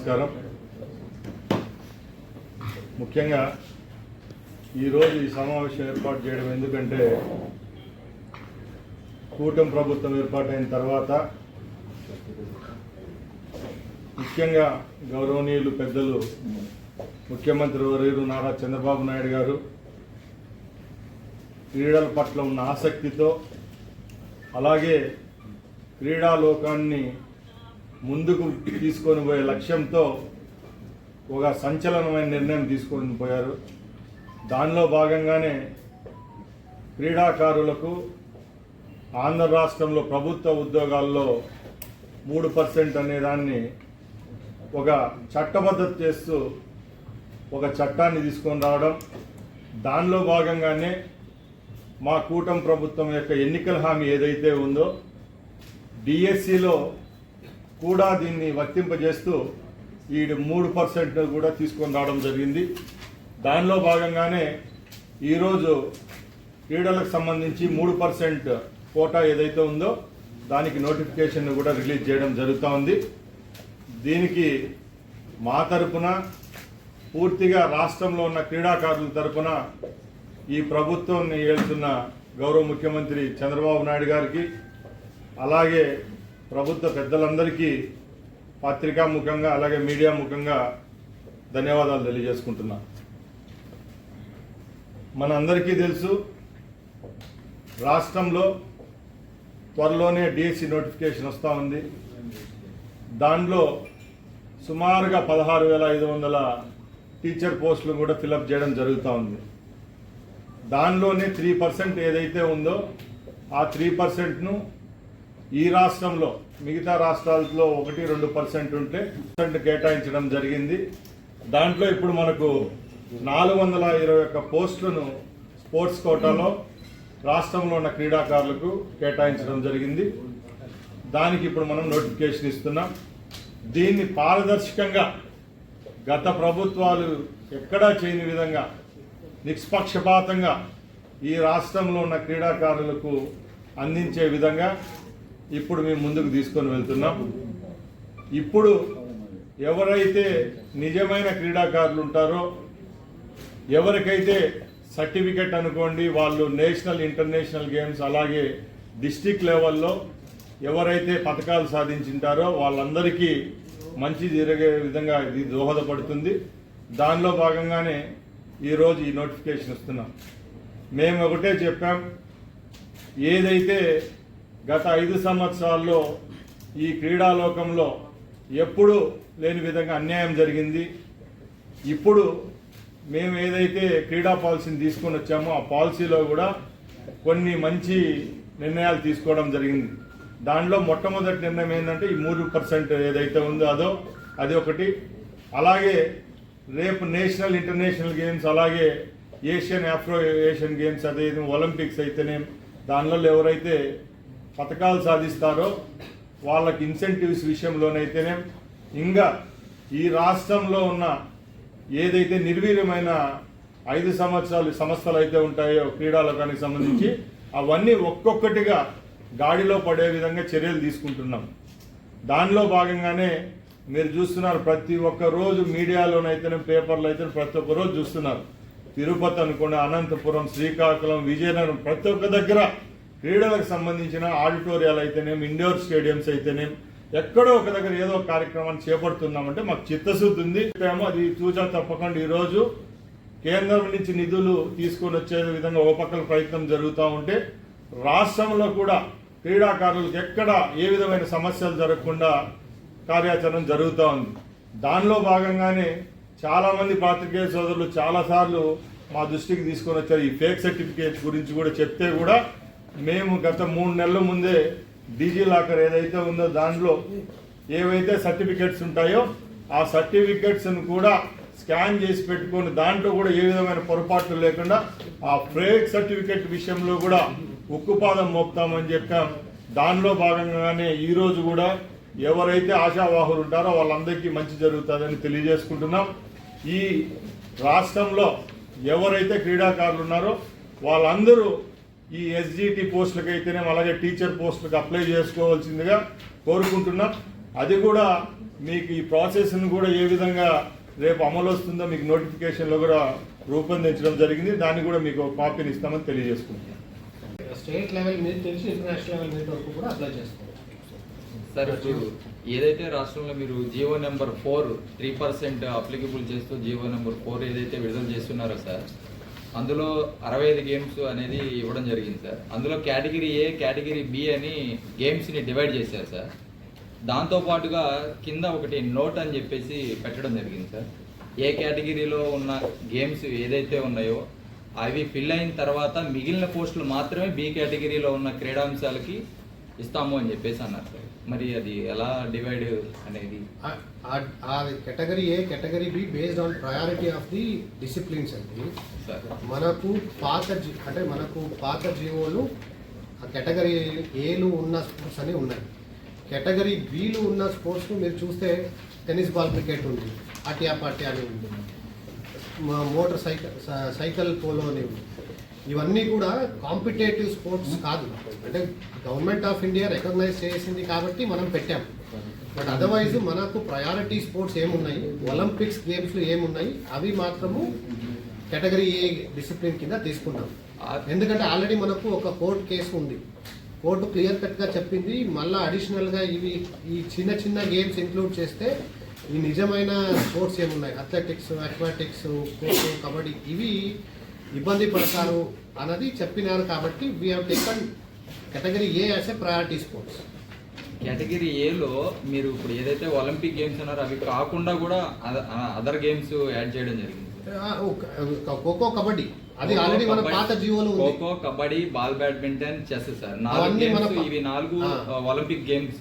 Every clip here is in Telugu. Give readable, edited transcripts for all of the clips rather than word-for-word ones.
నమస్కారం. ముఖ్యంగా ఈరోజు ఈ సమావేశం ఏర్పాటు చేయడం ఎందుకంటే కూటమి ప్రభుత్వం ఏర్పాటైన తర్వాత ముఖ్యంగా గౌరవనీయులు పెద్దలు ముఖ్యమంత్రి వర్యులు నారా చంద్రబాబు నాయుడు గారు క్రీడల పట్ల ఉన్న ఆసక్తితో అలాగే క్రీడాలోకాన్ని ముందుకు తీసుకొని పోయే లక్ష్యంతో ఒక సంచలనమైన నిర్ణయం తీసుకొని పోయారు. దానిలో భాగంగానే క్రీడాకారులకు ఆంధ్ర రాష్ట్రంలో ప్రభుత్వ ఉద్యోగాల్లో 3% అనే దాన్ని ఒక చట్టబద్ధత చేస్తూ ఒక చట్టాన్ని తీసుకొని రావడం, దానిలో భాగంగానే మా కూటమి ప్రభుత్వం యొక్క ఎన్నికల హామీ ఏదైతే ఉందో డిఎస్సిలో కూడా దీన్ని వర్తింపజేస్తూ ఈ 3% కూడా తీసుకొని రావడం జరిగింది. దానిలో భాగంగానే ఈరోజు క్రీడలకు సంబంధించి 3% కోటా ఏదైతే ఉందో దానికి నోటిఫికేషన్ కూడా రిలీజ్ చేయడం జరుగుతూ ఉంది. దీనికి మా తరపున పూర్తిగా రాష్ట్రంలో ఉన్న క్రీడాకారుల తరపున ఈ ప్రభుత్వాన్ని ఏలుతున్న గౌరవ ముఖ్యమంత్రి చంద్రబాబు నాయుడు గారికి అలాగే ప్రభుత్వ పెద్దలందరికీ పత్రికా ముఖంగా అలాగే మీడియా ముఖంగా ధన్యవాదాలు తెలియజేసుకుంటున్నా. మనందరికీ తెలుసు రాష్ట్రంలో త్వరలోనే డిఎస్సి నోటిఫికేషన్ వస్తూ ఉంది. దానిలో సుమారుగా 16,500 టీచర్ పోస్టులు కూడా ఫిలప్ చేయడం జరుగుతూ ఉంది. దానిలోనే 3% ఏదైతే ఉందో ఆ 3%ను ఈ రాష్ట్రంలో మిగతా రాష్ట్రాల్లో 1-2% ఉంటే కేటాయించడం జరిగింది. దాంట్లో ఇప్పుడు మనకు 421 పోస్టులను స్పోర్ట్స్ కోటాలో రాష్ట్రంలో ఉన్న క్రీడాకారులకు కేటాయించడం జరిగింది. దానికి ఇప్పుడు మనం నోటిఫికేషన్ ఇస్తున్నాం. దీన్ని పారదర్శకంగా గత ప్రభుత్వాలు ఎక్కడా చేయని విధంగా నిష్పక్షపాతంగా ఈ రాష్ట్రంలో ఉన్న క్రీడాకారులకు అందించే విధంగా ఇప్పుడు మేము ముందుకు తీసుకొని వెళ్తున్నాం. ఇప్పుడు ఎవరైతే నిజమైన క్రీడాకారులు ఉంటారో, ఎవరికైతే సర్టిఫికెట్ అనుకోండి వాళ్ళు నేషనల్ ఇంటర్నేషనల్ గేమ్స్ అలాగే డిస్ట్రిక్ట్ లెవెల్లో ఎవరైతే పథకాలు సాధించింటారో వాళ్ళందరికీ మంచి జరిగే విధంగా ఇది దోహదపడుతుంది. దానిలో భాగంగానే ఈరోజు ఈ నోటిఫికేషన్ ఇస్తున్నాం. మేము ఒకటే చెప్పాం, ఏదైతే గత 5 సంవత్సరాల్లో ఈ క్రీడాలోకంలో ఎప్పుడూ లేని విధంగా అన్యాయం జరిగింది. ఇప్పుడు మేము ఏదైతే క్రీడా పాలసీని తీసుకొని వచ్చామో ఆ పాలసీలో కూడా కొన్ని మంచి నిర్ణయాలు తీసుకోవడం జరిగింది. దానిలో మొట్టమొదటి నిర్ణయం ఏంటంటే ఈ 3% ఏదైతే ఉందో అది ఒకటి. అలాగే రేపు నేషనల్ ఇంటర్నేషనల్ గేమ్స్ అలాగే ఏషియన్ ఆఫ్రో ఏషియన్ గేమ్స్ అదే ఒలింపిక్స్ అయితేనే దానిలో ఎవరైతే పథకాలు సాధిస్తారో వాళ్ళకి ఇన్సెంటివ్స్ విషయంలోనైతేనే ఇంకా ఈ రాష్ట్రంలో ఉన్న ఏదైతే నిర్వీర్యమైన 5 సంవత్సరాలు సంస్థలు అయితే ఉంటాయో క్రీడాలోకానికి సంబంధించి అవన్నీ ఒక్కొక్కటిగా గాడిలో పడే విధంగా చర్యలు తీసుకుంటున్నాం. దానిలో భాగంగానే మీరు చూస్తున్నారు, ప్రతి ఒక్క రోజు మీడియాలోనైతేనే పేపర్లు అయితే ప్రతి ఒక్క రోజు చూస్తున్నారు. తిరుపతి అనుకోండి, అనంతపురం, శ్రీకాకుళం, విజయనగరం ప్రతి ఒక్క దగ్గర క్రీడలకు సంబంధించిన ఆడిటోరియాలు అయితేనేం ఇండోర్ స్టేడియంస్ అయితేనేం ఎక్కడో ఒక దగ్గర ఏదో ఒక కార్యక్రమాన్ని చేపడుతున్నామంటే మాకు చిత్తశుద్ధి ఉంది. అది చూసా తప్పకుండా ఈరోజు కేంద్రం నుంచి నిధులు తీసుకొని వచ్చే విధంగా ఒక పక్కన ప్రయత్నం జరుగుతూ ఉంటే రాష్ట్రంలో కూడా క్రీడాకారులకు ఎక్కడ ఏ విధమైన సమస్యలు జరగకుండా కార్యాచరణ జరుగుతూ ఉంది. దానిలో భాగంగానే చాలామంది పాత్రికేయ సోదరులు చాలాసార్లు మా దృష్టికి తీసుకొని వచ్చారు. ఈ ఫేక్ సర్టిఫికేట్స్ గురించి కూడా చెప్తే కూడా మేము గత 3 నెలల ముందే డిజీ లాకర్ ఏదైతే ఉందో దాంట్లో ఏవైతే సర్టిఫికేట్స్ ఉంటాయో ఆ సర్టిఫికేట్స్ను కూడా స్కాన్ చేసి పెట్టుకొని దాంట్లో కూడా ఏ విధమైన పొరపాట్లు లేకుండా ఆ ఫేక్ సర్టిఫికేట్ విషయంలో కూడా ఉక్కుపాదం మోపుతామని చెప్పాం. దానిలో భాగంగానే ఈరోజు కూడా ఎవరైతే ఆశావాహులు ఉంటారో వాళ్ళందరికీ మంచి జరుగుతుందని తెలియజేసుకుంటున్నాం. ఈ రాష్ట్రంలో ఎవరైతే క్రీడాకారులు ఉన్నారో వాళ్ళందరూ ఈ ఎస్జిటి పోస్టులకు అయితేనే అలాగే టీచర్ పోస్టులకు అప్లై చేసుకోవాల్సిందిగా కోరుకుంటున్నాం. అది కూడా మీకు ఈ ప్రాసెస్ను కూడా ఏ విధంగా రేపు అమలు వస్తుందో మీకు నోటిఫికేషన్లో కూడా రూపొందించడం జరిగింది. దాన్ని కూడా మీకు కాపీని ఇస్తామని తెలియజేసుకుంటున్నాం. స్టేట్ లెవెల్ మీద తెలిసి ఇంటర్నేషనల్ లెవెల్ మీద వరకు కూడా అప్లై చేస్తాం సార్. ఇప్పుడు ఏదైతే రాష్ట్రంలో మీరు జియో నెంబర్ 4 3% అప్లికబుల్ చేస్తూ జియో నెంబర్ 4 ఏదైతే విడుదల చేస్తున్నారో సార్, అందులో 65 గేమ్స్ అనేది ఇవ్వడం జరిగింది సార్. అందులో కేటగిరీ ఏ, కేటగిరీ బి అని గేమ్స్ని డివైడ్ చేశారు సార్. దాంతోపాటుగా కింద ఒకటి నోట్ అని చెప్పేసి పెట్టడం జరిగింది సార్. ఏ కేటగిరీలో ఉన్న గేమ్స్ ఏదైతే ఉన్నాయో అవి ఫిల్ అయిన తర్వాత మిగిలిన పోస్టులు మాత్రమే బి కేటగిరీలో ఉన్న క్రీడాంశాలకి ఇస్తాము అని చెప్పేసి అన్నారు సార్. మరి అది ఎలా డివైడ్ అనేది? Category A, category be based on priority of the disciplines అండి. సార్ మనకు పాత జీవోలు కేటగిరీ ఏలు ఉన్న స్పోర్ట్స్ అని ఉన్నాయి. కేటగిరీ బిలు ఉన్న స్పోర్ట్స్ మీరు చూస్తే టెన్నిస్ బాల్ క్రికెట్ ఉంది, అటియా పాటియా అని ఉంది, మోటార్ సైకిల్ పోలో అని ఉంది. ఇవన్నీ కూడా కాంపిటేటివ్ స్పోర్ట్స్ కాదు. అంటే గవర్నమెంట్ ఆఫ్ ఇండియా రికగ్నైజ్ చేసింది కాబట్టి మనం పెట్టాం. బట్ అదర్వైజ్ మనకు ప్రయారిటీ స్పోర్ట్స్ ఏమున్నాయి, ఒలింపిక్స్ గేమ్స్లో ఏమున్నాయి అవి మాత్రము కేటగిరీ ఏ డిసిప్లిన్ కింద తీసుకున్నాం. ఎందుకంటే ఆల్రెడీ మనకు ఒక కోర్టు కేసు ఉంది. కోర్టు క్లియర్ కట్గా చెప్పింది, మళ్ళీ అడిషనల్గా ఈ చిన్న గేమ్స్ ఇంక్లూడ్ చేస్తే ఈ నిజమైన స్పోర్ట్స్ ఏమున్నాయి, అథ్లెటిక్స్, అథ్లెటిక్స్, ఖోఖో, కబడ్డీ ఇవి ఇబ్బంది పడతారు అన్నది చెప్పినారు. కాబట్టి we have taken category A as a priority sports. Category ఏలో మీరు ఇప్పుడు ఏదైతే ఒలింపిక్ గేమ్స్ ఉన్నారో అవి కాకుండా కూడా అదర్ గేమ్స్ యాడ్ చేయడం జరిగింది. ఖోఖో, కబడ్డీ అది ఆల్రెడీ మన పాత జీవోలు ఉంది. Kho kho, kabaddi, ball badminton, chess sir, 4 games. ఇవి 4 ఒలింపిక్ గేమ్స్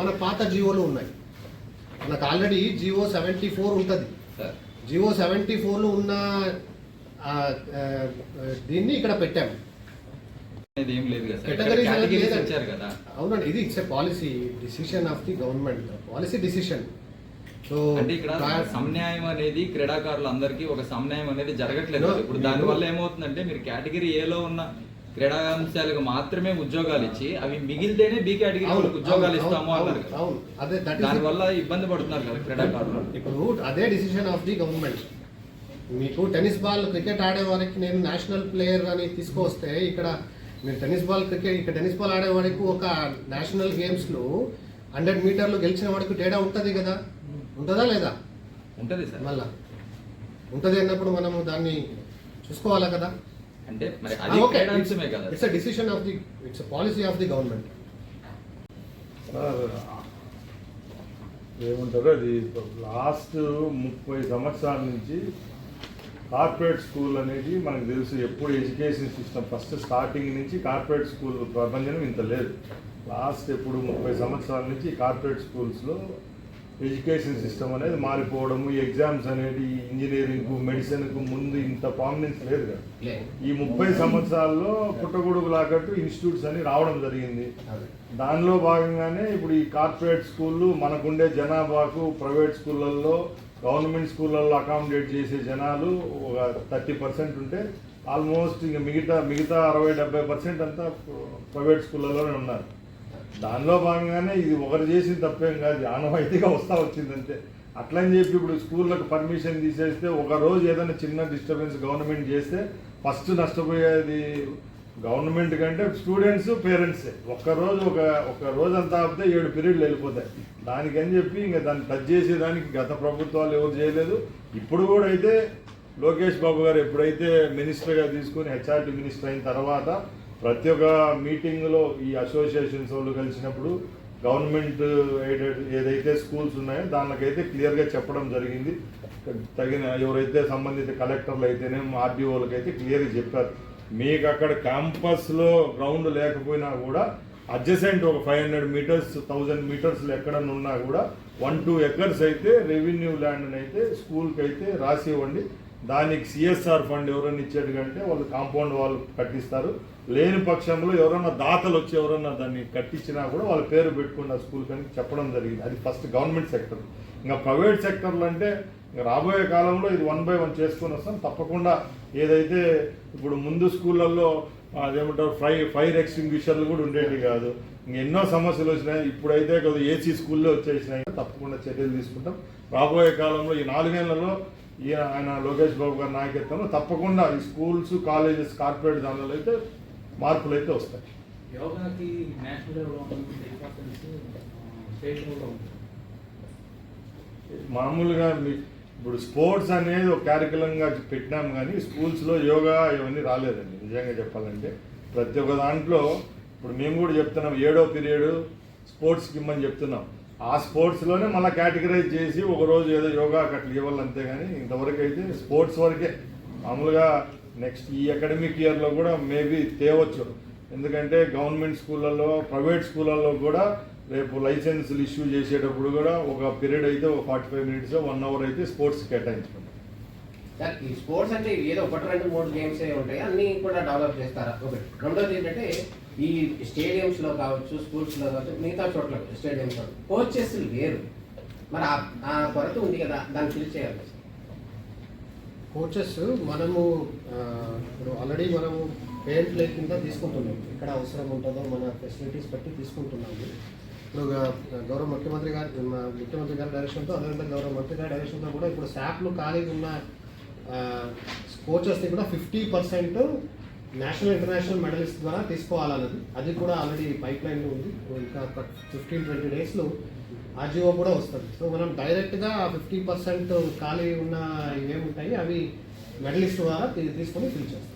మన పాత జీవోలు ఉన్నాయి. మనకు ఆల్రెడీ జియో 74 ఉంటుంది సార్. జియో 74లో ఉన్న దీన్ని ఇక్కడ పెట్టాము. ఏం లేదు కదా కేటగిరీస్ ఇచ్చారు కదా. అవునండి, ఇది it's a policy decision of the government, policy decision. So అంటే ఇక్కడ సమన్యాయం అనేది క్రీడాకారులందరికీ ఒక సమన్యాయం అనేది జరగట్లేదు. ఇప్పుడు దాని వల్ల ఏమవుతుందంటే మీరు కేటగిరీ ఏలో ఉన్న క్రీడాంశాలకు మాత్రమే ఉద్యోగాలు ఇచ్చి అవి మిగిలితేనే బి కేటగిరీ వాళ్ళకి ఉద్యోగాలు ఇస్తాము అన్నారు. దాని వల్ల ఇబ్బంది పడుతున్నారు కదా క్రీడాకారులు. ఇప్పుడు అదే డిసిషన్ ఆఫ్ ది గవర్నమెంట్. మీకు టెన్నిస్ బాల్ క్రికెట్ ఆడే వారికి నేను నేషనల్ ప్లేయర్ అని తీసుకొస్తే ఇక్కడ మీరు టెన్నిస్ బాల్ క్రికెట్ ఇక్కడ టెన్నిస్ బాల్ ఆడే వాడికి ఒక నేషనల్ గేమ్స్లో 100 మీటర్లు గెలిచిన వాడికి తేడా ఉంటుంది కదా, ఉంటుందా లేదా? ఉంటుంది సార్. మళ్ళా ఉంటుంది అన్నప్పుడు మనము దాన్ని చూసుకోవాలా కదా. అంటే మరి అది క్రీడాంశమే కదా. It's a decision of the, it's a policy of the government. ఏమంటారు, అది లాస్ట్ 30 సంవత్సరాల నుంచి కార్పొరేట్ స్కూల్ అనేది మనకు తెలుసు. ఎప్పుడు ఎడ్యుకేషన్ సిస్టమ్ ఫస్ట్ స్టార్టింగ్ నుంచి కార్పొరేట్ స్కూల్ ప్రపంచం ఇంత లేదు. లాస్ట్ ఎప్పుడు 30 సంవత్సరాల నుంచి కార్పొరేట్ స్కూల్స్లో ఎడ్యుకేషన్ సిస్టమ్ అనేది మారిపోవడము, ఎగ్జామ్స్ అనేది ఇంజనీరింగ్, మెడిసిన్కు ముందు ఇంత ప్రామినెన్స్ లేదు కదా. ఈ 30 సంవత్సరాల్లో పుట్టగొడుగు లాగట్టు ఇన్స్టిట్యూట్స్ అని రావడం జరిగింది. దానిలో భాగంగానే ఇప్పుడు ఈ కార్పొరేట్ స్కూళ్ళు మనకుండే జనాభాకు ప్రైవేట్ స్కూళ్ళల్లో, గవర్నమెంట్ స్కూళ్ళల్లో అకామిడేట్ చేసే జనాలు ఒక 30% ఉంటే ఆల్మోస్ట్ ఇంకా మిగతా 60-70% అంతా ప్రైవేట్ స్కూళ్ళలోనే ఉన్నారు. దానిలో భాగంగానే ఇది ఒకరు చేసిన తప్పేం కాదు, ఆనవాయితీగా వచ్చిందంటే. అట్లని చెప్పి ఇప్పుడు స్కూళ్ళకు పర్మిషన్ తీసేస్తే ఒక రోజు ఏదైనా చిన్న డిస్టర్బెన్స్ గవర్నమెంట్ చేస్తే ఫస్ట్ నష్టపోయేది గవర్నమెంట్ కంటే స్టూడెంట్స్, పేరెంట్సే. ఒక రోజు అంతా ఆపితే 7 పీరియడ్లు వెళ్ళిపోతాయి. దానికని చెప్పి ఇంకా దాన్ని టచ్ చేసేదానికి గత ప్రభుత్వాలు ఎవరు చేయలేదు. ఇప్పుడు కూడా అయితే లోకేష్ బాబు గారు ఎప్పుడైతే మినిస్టర్గా తీసుకుని హెచ్ఆర్టీ మినిస్టర్ అయిన తర్వాత ప్రతి ఒక్క మీటింగ్లో ఈ అసోసియేషన్స్ వాళ్ళు కలిసినప్పుడు గవర్నమెంట్ ఎయిడెడ్ ఏదైతే స్కూల్స్ ఉన్నాయో దానికైతే క్లియర్గా చెప్పడం జరిగింది. తగిన ఎవరైతే సంబంధిత కలెక్టర్లు అయితేనేమో ఆర్డీఓలకు అయితే క్లియర్గా చెప్పారు, మీకు అక్కడ క్యాంపస్లో గ్రౌండ్ లేకపోయినా కూడా అడ్జసెంట్ ఒక 500 మీటర్స్ 1000 మీటర్స్లో ఎక్కడన్నా ఉన్నా కూడా 1-2 ఎకర్స్ అయితే రెవెన్యూ ల్యాండ్ అయితే స్కూల్కి అయితే రాసి ఇవ్వండి. దానికి సిఎస్ఆర్ ఫండ్ ఎవరైనా ఇచ్చేది కంటే వాళ్ళు కాంపౌండ్ వాళ్ళు కట్టిస్తారు. లేని పక్షంలో ఎవరన్నా దాతలు వచ్చి ఎవరన్నా దాన్ని కట్టించినా కూడా వాళ్ళ పేరు పెట్టుకున్న స్కూల్ కానీ చెప్పడం జరిగింది. అది ఫస్ట్ గవర్నమెంట్ సెక్టర్. ఇంకా ప్రైవేట్ సెక్టర్లు అంటే రాబోయే కాలంలో ఇది 1 by 1 చేసుకొని వస్తాం. తప్పకుండా ఏదైతే ఇప్పుడు ముందు స్కూళ్ళల్లో అదేమంటారు ఫైర్ ఎక్స్టింగ్విషర్లు కూడా ఉండేవి కాదు. ఎన్నో సమస్యలు వచ్చినాయి. ఇప్పుడైతే కొద్దిగా ఏసీ స్కూల్లో వచ్చేసినాయి. తప్పకుండా చర్యలు తీసుకుంటాం. రాబోయే కాలంలో ఈ 4 ఏళ్లలో ఆయన లోకేష్ బాబు గారి నాయకత్వంలో తప్పకుండా ఈ స్కూల్స్, కాలేజెస్, కార్పొరేట్ దానిలో అయితే మార్పులు అయితే వస్తాయి. యోగాకి నేషనల్ లెవెల్లో ఉంటుంది, ఇంపార్టెన్స్ స్టేట్ లెవెల్లో ఉంటుంది. మామూలుగా ఇప్పుడు స్పోర్ట్స్ అనేది ఒక క్యారికులంగా పెట్టినాం, కానీ స్కూల్స్లో యోగా ఇవన్నీ రాలేదండి. నిజంగా చెప్పాలంటే ప్రతి ఒక్క దాంట్లో ఇప్పుడు మేము కూడా చెప్తున్నాం, 7వ పీరియడ్ స్పోర్ట్స్కి ఇమ్మని చెప్తున్నాం. ఆ స్పోర్ట్స్లోనే మళ్ళీ కేటగరైజ్ చేసి ఒకరోజు ఏదో యోగాకి అట్లా ఇవ్వాలి అంతే. కానీ ఇంతవరకు అయితే స్పోర్ట్స్ వరకే. మామూలుగా నెక్స్ట్ ఈ అకాడమిక్ ఇయర్లో కూడా మేబీ తేవచ్చు. ఎందుకంటే గవర్నమెంట్ స్కూళ్ళల్లో, ప్రైవేట్ స్కూళ్ళల్లో కూడా రేపు లైసెన్సులు ఇష్యూ చేసేటప్పుడు కూడా ఒక పీరియడ్ అయితే ఒక 45 మినిట్స్ 1 అవర్ అయితే స్పోర్ట్స్ కేటాయించుకుంటాం. సార్, ఈ స్పోర్ట్స్ అంటే ఏదో 1-2-3 గేమ్స్ ఉంటాయి, అన్ని కూడా డెవలప్ చేస్తారా? ఒకటి. రెండోది ఏంటంటే ఈ స్టేడియంస్ లో కావచ్చు, స్కూల్స్ లో కావచ్చు, మిగతా చోట్ల స్టేడియంస్ లో కోచెస్ లేరు. మరి ఆ కొరత ఉంది కదా, దాన్ని ఫిల్ చేయాలి. కోచెస్ మనము ఇప్పుడు ఆల్రెడీ మనము పేరెంట్ ప్లే కింద తీసుకుంటున్నాం. ఇక్కడ అవసరం ఉంటుందో మన ఫెసిలిటీస్ బట్టి తీసుకుంటున్నాము. ఇప్పుడు గౌరవ ముఖ్యమంత్రి గారి డైరెక్షన్తో, అదేవిధంగా గౌరవ మంత్రి గారి డైరెక్షన్తో కూడా ఇప్పుడు శాప్లు ఖాళీగా ఉన్న కోచెస్ని కూడా 50% నేషనల్ ఇంటర్నేషనల్ మెడలిస్ట్ ద్వారా తీసుకోవాలన్నది, అది కూడా ఆల్రెడీ పైప్ లైన్లో ఉంది. ఇంకా 15-20 డేస్లో ఆర్జీఓ కూడా వస్తుంది. సో మనం డైరెక్ట్గా 50% ఖాళీ ఉన్న ఇవేమి ఉంటాయి అవి మెడలిస్ట్ ద్వారా తీసుకొని ఫిల్ చేస్తాం.